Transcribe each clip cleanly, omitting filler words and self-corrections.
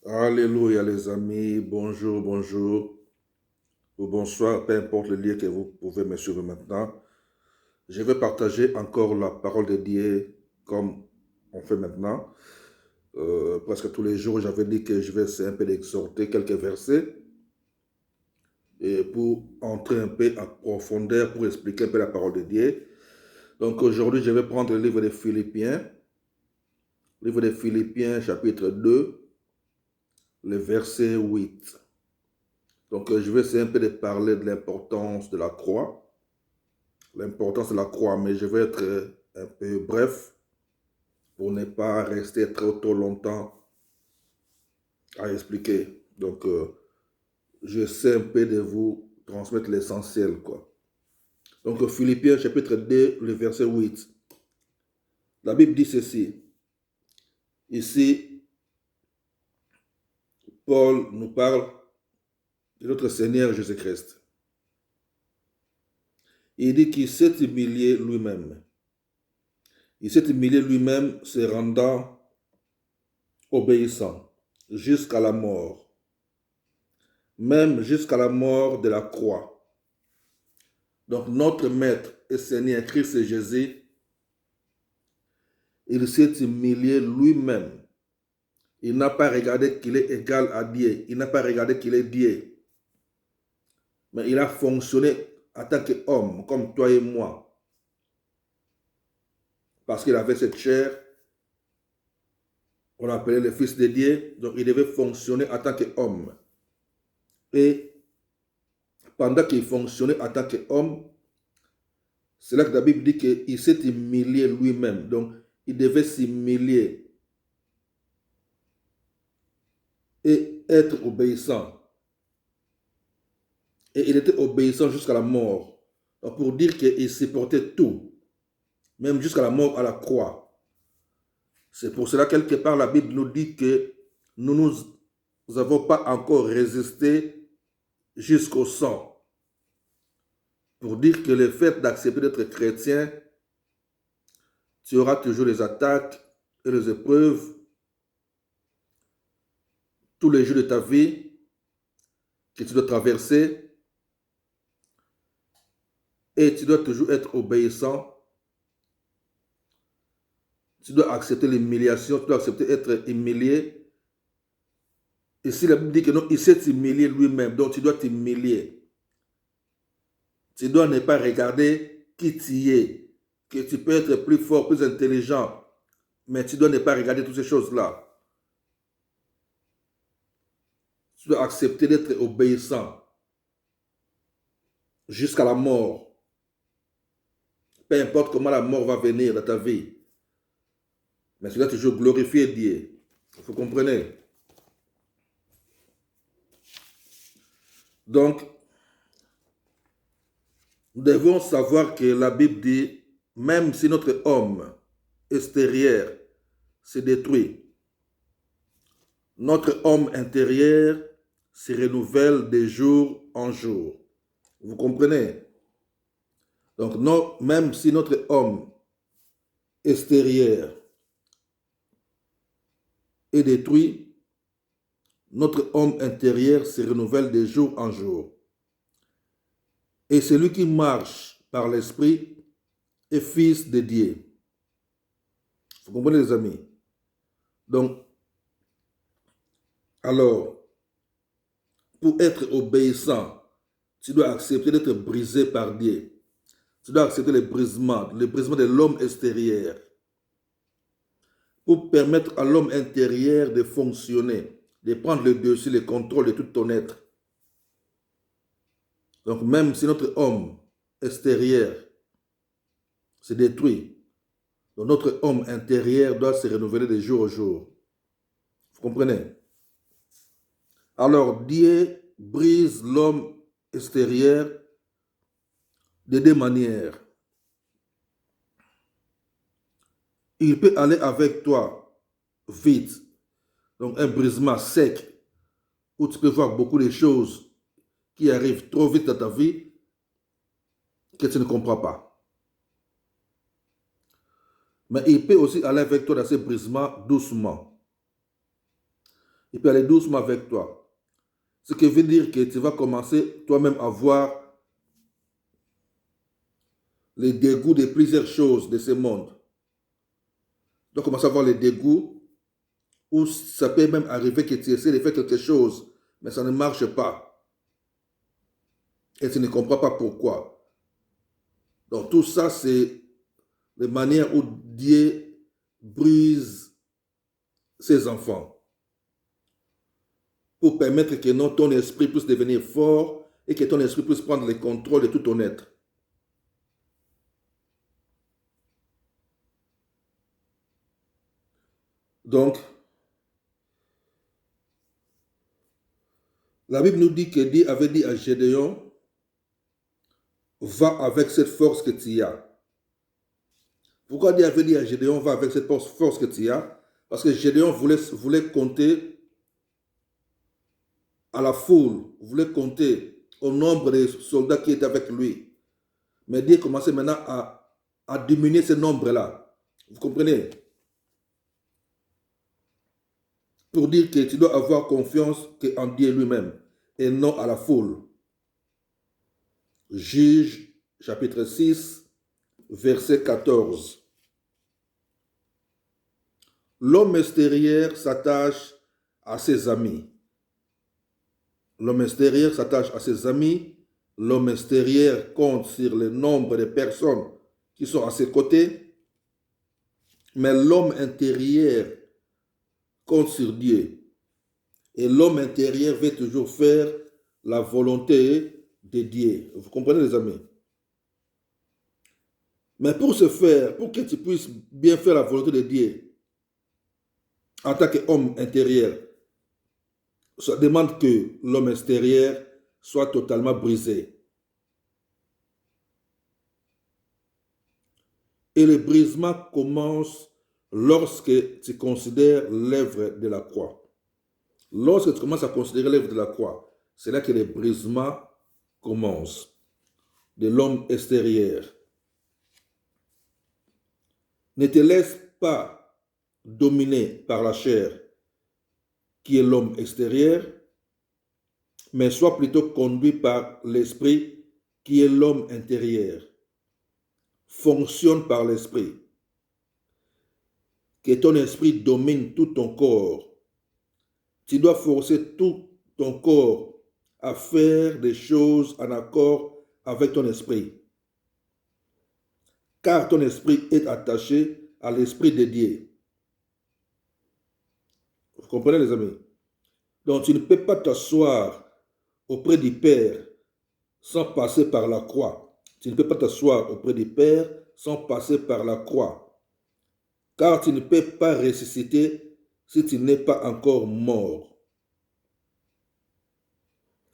Alléluia les amis, bonjour, bonjour, ou bonsoir, peu importe le lieu que vous pouvez me suivre maintenant. Je vais partager encore la parole de Dieu comme on fait maintenant. Presque tous les jours, j'avais dit que je vais essayer un peu d'exhorter quelques versets et pour entrer un peu en profondeur, pour expliquer un peu la parole de Dieu. Donc aujourd'hui, je vais prendre le livre de Philippiens chapitre 2, le verset 8. Donc je vais essayer un peu de parler de l'importance de la croix. L'importance de la croix, mais je vais être un peu bref pour ne pas rester trop longtemps à expliquer. Donc, j'essaie un peu de vous transmettre l'essentiel, quoi. Donc, Philippiens chapitre 2, le verset 8. La Bible dit ceci. Ici, Paul nous parle de notre Seigneur Jésus-Christ. Il dit qu'il s'est humilié lui-même. Il s'est humilié lui-même, se rendant obéissant jusqu'à la mort, même jusqu'à la mort de la croix. Donc notre Maître et Seigneur Christ Jésus, il s'est humilié lui-même. Il n'a pas regardé qu'il est égal à Dieu. Il n'a pas regardé qu'il est Dieu. Mais il a fonctionné en tant qu'homme, comme toi et moi. Parce qu'il avait cette chair, on l'appelait le Fils de Dieu, donc il devait fonctionner en tant qu'homme. Et pendant qu'il fonctionnait en tant qu'homme, c'est là que la Bible dit qu'il s'est humilié lui-même. Donc, il devait s'humilier et être obéissant. Et il était obéissant jusqu'à la mort. Donc, pour dire qu'il supportait tout, même jusqu'à la mort à la croix. C'est pour cela, quelque part, la Bible nous dit que nous n'avons pas encore résisté jusqu'au sang. Pour dire que le fait d'accepter d'être chrétien, tu auras toujours les attaques et les épreuves tous les jours de ta vie que tu dois traverser et tu dois toujours être obéissant. Tu dois accepter l'humiliation, tu dois accepter d'être humilié. Ici, la Bible dit que non, il s'est humilié lui-même, donc tu dois t'humilier. Tu dois ne pas regarder qui tu es, que tu peux être plus fort, plus intelligent, mais tu dois ne pas regarder toutes ces choses-là. Tu dois accepter d'être obéissant jusqu'à la mort. Peu importe comment la mort va venir dans ta vie, mais tu dois toujours glorifier Dieu. Vous comprenez? Donc, nous devons savoir que la Bible dit, même si notre homme extérieur se détruit, notre homme intérieur se renouvelle de jour en jour. Vous comprenez? Donc, non, même si notre homme extérieur est détruit, notre homme intérieur se renouvelle de jour en jour. Et celui qui marche par l'Esprit est fils de Dieu. Vous comprenez, les amis? Donc, alors, pour être obéissant, tu dois accepter d'être brisé par Dieu. Tu dois accepter le brisement de l'homme extérieur. Pour permettre à l'homme intérieur de fonctionner, de prendre le dessus, le contrôle de tout ton être. Donc même si notre homme extérieur se détruit, donc notre homme intérieur doit se renouveler de jour au jour. Vous comprenez? Alors Dieu brise l'homme extérieur de deux manières. Il peut aller avec toi vite, donc un brisement sec, où tu peux voir beaucoup de choses qui arrivent trop vite dans ta vie que tu ne comprends pas. Mais il peut aussi aller avec toi dans ce brisement doucement. il peut aller doucement avec toi. Ce qui veut dire que tu vas commencer toi-même à voir les dégoûts de plusieurs choses de ce monde. Tu vas commencer à voir les dégoûts où ça peut même arriver que tu essaies de faire quelque chose, mais ça ne marche pas. Et tu ne comprends pas pourquoi. Donc tout ça, c'est les manières où Dieu brise ses enfants pour permettre que non, ton esprit puisse devenir fort et que ton esprit puisse prendre le contrôle de tout ton être. Donc, la Bible nous dit que Dieu avait dit à Gédéon, va avec cette force que tu as. Pourquoi Dieu avait dit à Gédéon, va avec cette force que tu as? Parce que Gédéon voulait compter à la foule, voulait compter au nombre de soldats qui étaient avec lui. Mais Dieu commençait maintenant à diminuer ce nombre-là. Vous comprenez? Pour dire que tu dois avoir confiance en Dieu lui-même et non à la foule. Juge chapitre 6, verset 14. L'homme extérieur s'attache à ses amis. L'homme extérieur s'attache à ses amis. L'homme extérieur compte sur le nombre de personnes qui sont à ses côtés. Mais l'homme intérieur compte sur Dieu. Et l'homme intérieur veut toujours faire la volonté de Dieu. Vous comprenez, les amis? Mais pour ce faire, pour que tu puisses bien faire la volonté de Dieu, en tant qu'homme intérieur, ça demande que l'homme extérieur soit totalement brisé. Et le brisement commence lorsque tu considères l'œuvre de la croix. Lorsque tu commences à considérer l'œuvre de la croix, c'est là que le brisement commence de l'homme extérieur. Ne te laisse pas dominer par la chair, qui est l'homme extérieur, mais sois plutôt conduit par l'esprit, qui est l'homme intérieur. Fonctionne par l'esprit. Que ton esprit domine tout ton corps. Tu dois forcer tout ton corps à faire des choses en accord avec ton esprit. Car ton esprit est attaché à l'esprit de Dieu. Vous comprenez, les amis? Donc tu ne peux pas t'asseoir auprès du Père sans passer par la croix. Tu ne peux pas t'asseoir auprès du Père sans passer par la croix. Car tu ne peux pas ressusciter si tu n'es pas encore mort.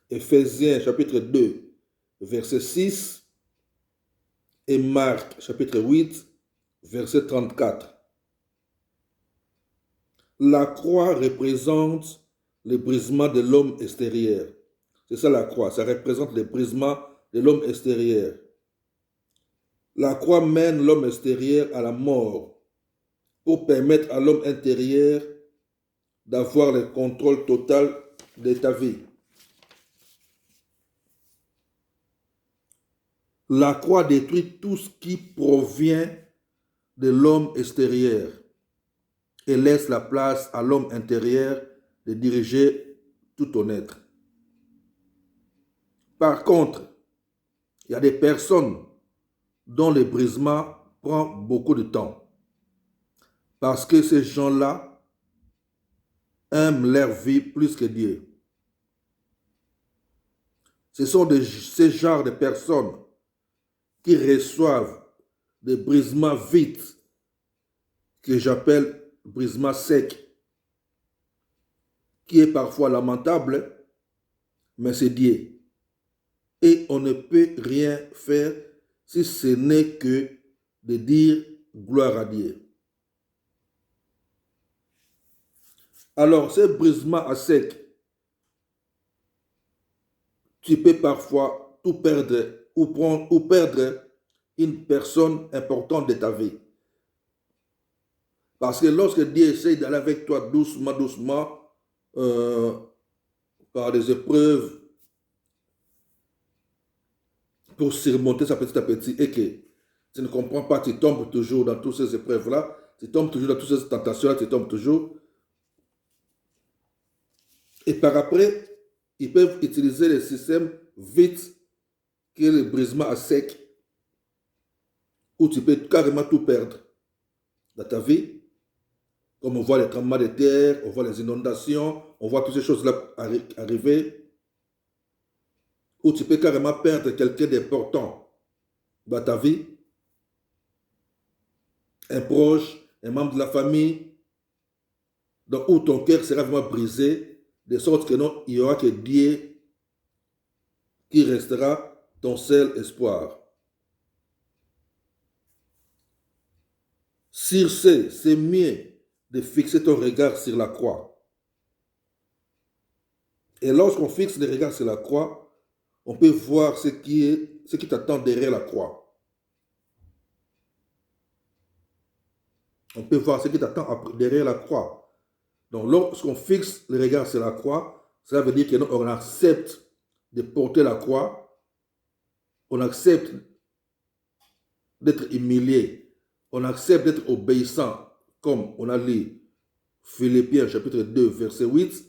Éphésiens chapitre 2, verset 6 et Marc chapitre 8, verset 34. La croix représente le brisement de l'homme extérieur. C'est ça la croix, ça représente le brisement de l'homme extérieur. La croix mène l'homme extérieur à la mort pour permettre à l'homme intérieur d'avoir le contrôle total de ta vie. La croix détruit tout ce qui provient de l'homme extérieur et laisse la place à l'homme intérieur de diriger tout ton être. Par contre, il y a des personnes dont le brisement prend beaucoup de temps. Parce que ces gens-là aiment leur vie plus que Dieu. Ce sont ces genres de personnes qui reçoivent des brisements vite, que j'appelle brisement sec, qui est parfois lamentable, mais c'est Dieu. Et on ne peut rien faire si ce n'est que de dire gloire à Dieu. Alors, ces brisements à sec, tu peux parfois tout perdre ou perdre une personne importante de ta vie. Parce que lorsque Dieu essaie d'aller avec toi doucement, doucement, euh, par des épreuves pour surmonter ça petit à petit et que tu ne comprends pas, tu tombes toujours dans toutes ces épreuves-là, tu tombes toujours dans toutes ces tentations-là, tu tombes toujours. Et par après, ils peuvent utiliser le système vite, qui est le brisement à sec, où tu peux carrément tout perdre dans ta vie. Comme on voit les tremblements de terre, on voit les inondations, on voit toutes ces choses-là arriver, où tu peux carrément perdre quelqu'un d'important dans ta vie, un proche, un membre de la famille, donc où ton cœur sera vraiment brisé, de sorte que non, il n'y aura que Dieu qui restera ton seul espoir. Sur ce, c'est mieux de fixer ton regard sur la croix. Et lorsqu'on fixe le regard sur la croix, on peut voir ce qui t'attend derrière la croix. On peut voir ce qui t'attend derrière la croix. Donc, lorsqu'on fixe le regard sur la croix, ça veut dire qu'on accepte de porter la croix, on accepte d'être humilié, on accepte d'être obéissant, comme on a lu Philippiens chapitre 2, verset 8.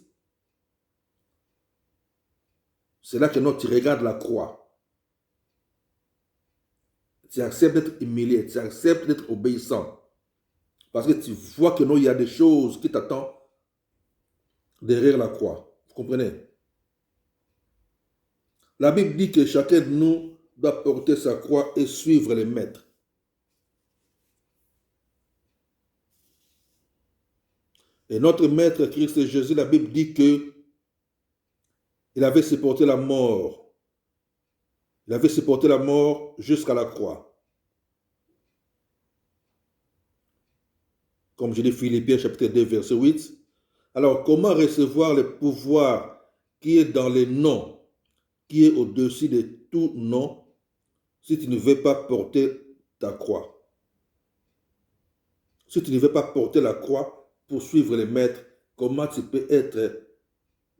C'est là que tu regardes la croix. Tu acceptes d'être humilié, tu acceptes d'être obéissant. Parce que tu vois que non, il y a des choses qui t'attendent derrière la croix. Vous comprenez? La Bible dit que chacun de nous doit porter sa croix et suivre les maîtres. Et notre maître Christ Jésus, la Bible dit que il avait supporté la mort. Il avait supporté la mort jusqu'à la croix. Comme je dis Philippiens chapitre 2, verset 8. Alors, comment recevoir le pouvoir qui est dans les noms, qui est au-dessus de tout nom, si tu ne veux pas porter ta croix? Si tu ne veux pas porter la croix pour suivre les maîtres, comment tu peux être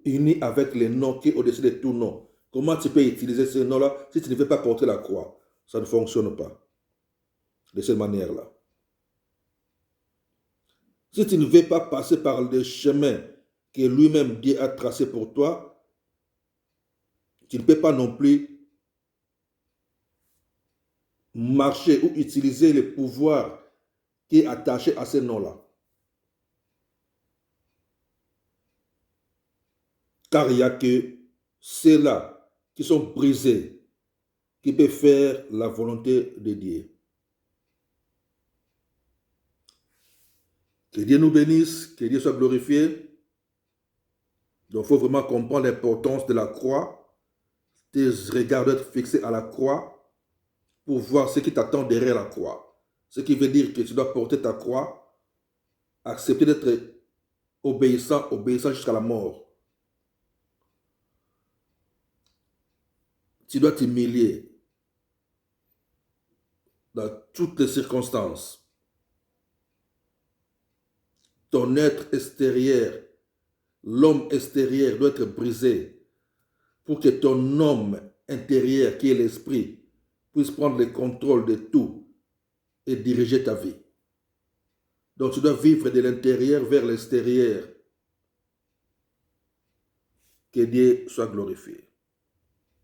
uni avec les noms qui est au-dessus de tout nom? Comment tu peux utiliser ce nom-là si tu ne veux pas porter la croix? Ça ne fonctionne pas de cette manière-là. Si tu ne veux pas passer par le chemin que lui-même Dieu a tracé pour toi, tu ne peux pas non plus marcher ou utiliser le pouvoir qui est attaché à ce nom-là. Car il n'y a que ceux-là qui sont brisés qui peuvent faire la volonté de Dieu. Que Dieu nous bénisse, que Dieu soit glorifié. Donc il faut vraiment comprendre l'importance de la croix. Tes regards doivent être fixés à la croix pour voir ce qui t'attend derrière la croix. Ce qui veut dire que tu dois porter ta croix, accepter d'être obéissant jusqu'à la mort. Tu dois t'humilier dans toutes les circonstances. Ton être extérieur, l'homme extérieur doit être brisé pour que ton homme intérieur, qui est l'esprit, puisse prendre le contrôle de tout et diriger ta vie. Donc tu dois vivre de l'intérieur vers l'extérieur. Que Dieu soit glorifié.